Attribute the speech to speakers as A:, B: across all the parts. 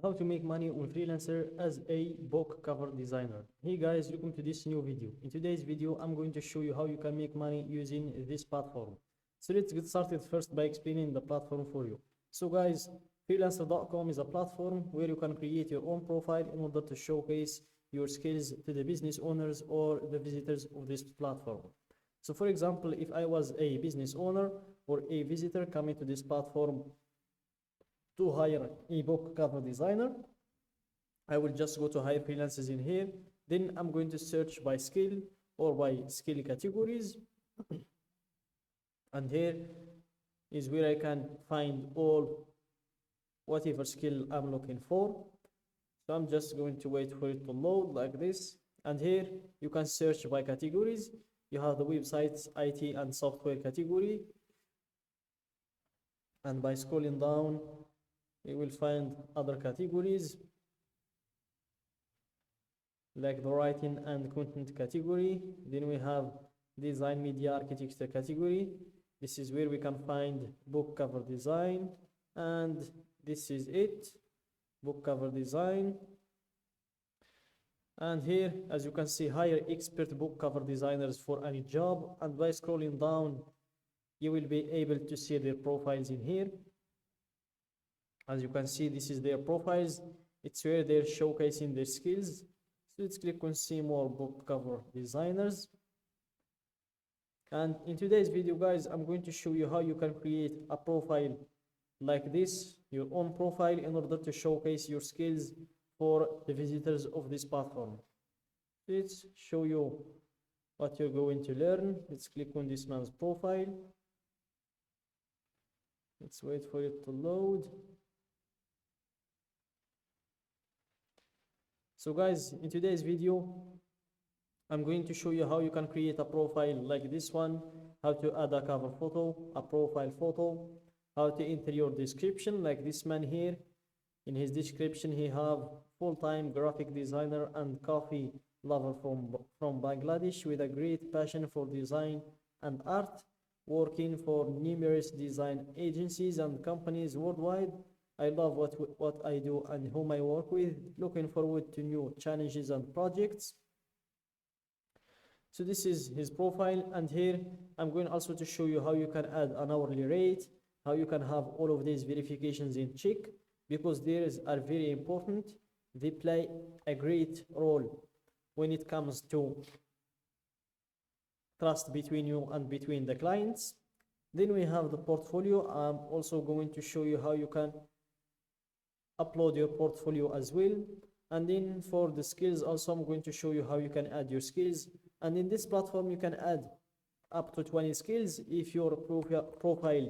A: How to make money on Freelancer as a book cover designer. Hey guys, welcome to this new video. In today's video, I'm going to show you how you can make money using this platform. So let's get started first by explaining the platform for you. So guys, freelancer.com is a platform where you can create your own profile in order to showcase your skills to the business owners or the visitors of this platform. So for example, if I was a business owner or a visitor coming to this platform to hire a book cover designer, I will just go to hire freelancers in here. Then I'm going to search by skill or by skill categories. And here is where I can find all whatever skill I'm looking for. So I'm just going to wait for it to load like this. And here you can search by categories. You have the websites, IT and software category. And by scrolling down, you will find other categories like the writing and content category. Then we have design media architecture category. This is where we can find book cover design, and this is it, book cover design. And here, as you can see, hire expert book cover designers for any job. And by scrolling down, you will be able to see their profiles in here. As you can see, this is their profiles. It's where they're showcasing their skills. So let's click on see more book cover designers. And in today's video, guys, I'm going to show you how you can create a profile like this, your own profile, in order to showcase your skills for the visitors of this platform. Let's show you what you're going to learn. Let's click on this man's profile. Let's wait for it to load. So guys, in today's video, I'm going to show you how you can create a profile like this one, how to add a cover photo, a profile photo, how to enter your description like this man here. In his description, he have full-time graphic designer and coffee lover from Bangladesh with a great passion for design and art, working for numerous design agencies and companies worldwide. I love what I do and whom I work with. Looking forward to new challenges and projects. So this is his profile, and here I'm going also to show you how you can add an hourly rate, how you can have all of these verifications in check, because these are very important. They play a great role when it comes to trust between you and between the clients. Then we have the portfolio. I'm also going to show you how you can upload your portfolio as well. And then for the skills also, I'm going to show you how you can add your skills. And in this platform, you can add up to 20 skills if your profile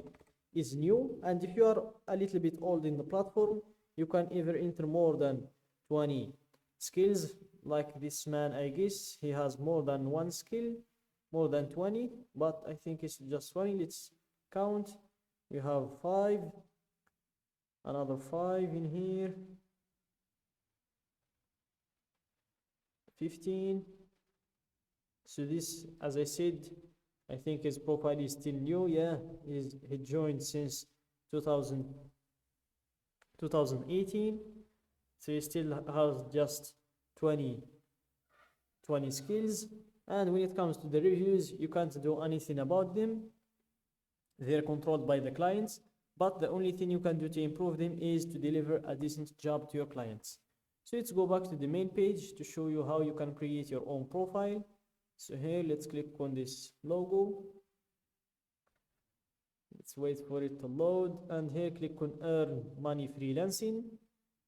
A: is new. And if you are a little bit old in the platform, you can either enter more than 20 skills. Like this man, I guess he has more than one skill, more than 20, but I think it's just 20. Let's count. We have 5, another 5 in here, 15. So this, as I said, I think his profile is still new. Yeah, he joined since 2018. So he still has just 20 skills. And when it comes to the reviews, you can't do anything about them. They're controlled by the clients. But the only thing you can do to improve them is to deliver a decent job to your clients. So let's go back to the main page to show you how you can create your own profile. So here, let's click on this logo. Let's wait for it to load. And here, click on earn money freelancing.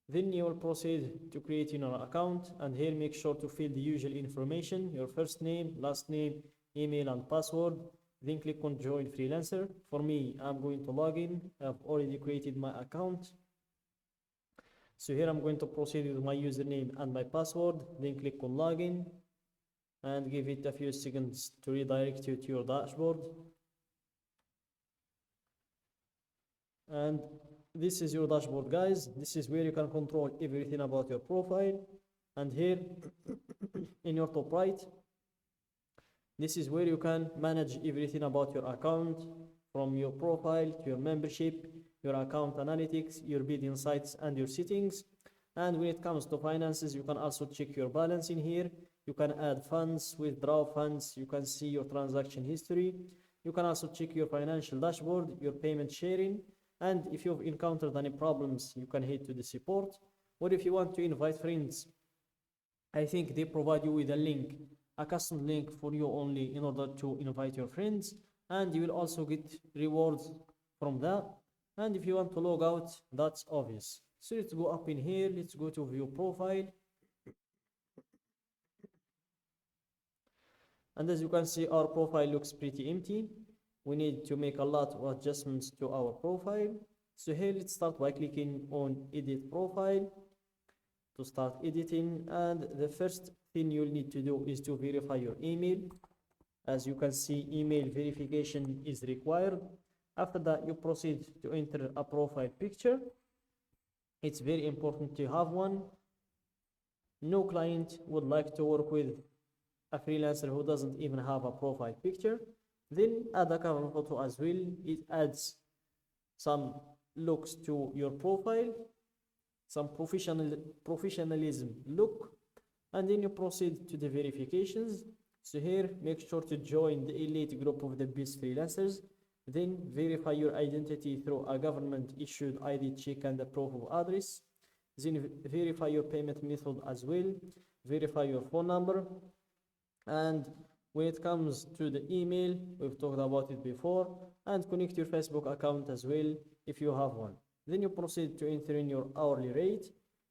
A: Then you will proceed to create your account. And here, make sure to fill the usual information, your first name, last name, email, and password. Then click on join freelancer. For me, I'm going to log in. I've already created my account. So here I'm going to proceed with my username and my password. Then click on login and give it a few seconds to redirect you to your dashboard. And this is your dashboard, guys. This is where you can control everything about your profile. And here in your top right, this is where you can manage everything about your account, from your profile to your membership, your account analytics, your bid insights, and your settings. And when it comes to finances, you can also check your balance in here. You can add funds, withdraw funds, you can see your transaction history. You can also check your financial dashboard, your payment sharing, and if you've encountered any problems, you can head to the support. Or if you want to invite friends, I think they provide you with a link, a custom link for you only in order to invite your friends, and you will also get rewards from that. And if you want to log out, that's obvious. So let's go up in here, let's go to view profile. And as you can see, our profile looks pretty empty. We need to make a lot of adjustments to our profile. So here, let's start by clicking on edit profile to start editing. And the first thing you'll need to do is to verify your email. As you can see, email verification is required. After that, you proceed to enter a profile picture. It's very important to have one. No client would like to work with a freelancer who doesn't even have a profile picture. Then add a cover photo as well. It adds some looks to your profile, some professionalism look, and then you proceed to the verifications. So here, make sure to join the elite group of the best freelancers. Then verify your identity through a government issued ID check and a proof of address. Then verify your payment method as well. Verify your phone number. And when it comes to the email, we've talked about it before, and connect your Facebook account as well if you have one. Then you proceed to enter in your hourly rate.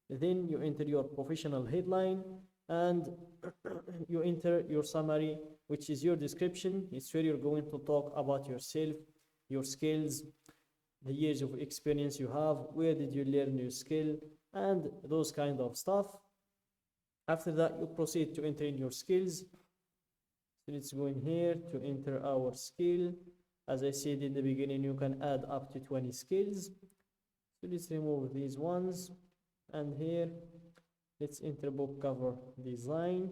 A: Then you enter your professional headline, and you enter your summary, which is your description. It's where you're going to talk about yourself, your skills, the years of experience you have, where did you learn your skill, and those kind of stuff. After that, you proceed to enter in your skills. So let's go in here to enter our skill. As I said in the beginning, you can add up to 20 skills. So let's remove these ones. And here, let's enter book cover design.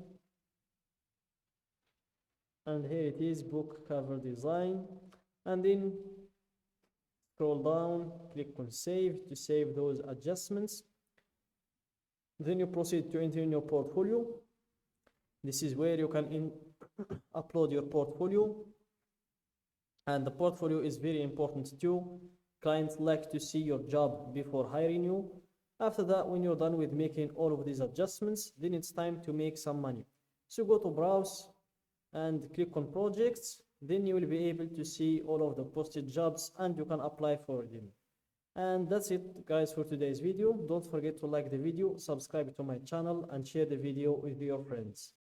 A: And here it is, book cover design. And then scroll down, click on save to save those adjustments. Then you proceed to enter in your portfolio. This is where you can upload your portfolio. And the portfolio is very important too. Clients like to see your job before hiring you. After that, when you're done with making all of these adjustments, then it's time to make some money. So go to browse and click on projects. Then you will be able to see all of the posted jobs and you can apply for them. And that's it, guys, for today's video. Don't forget to like the video, subscribe to my channel, and share the video with your friends.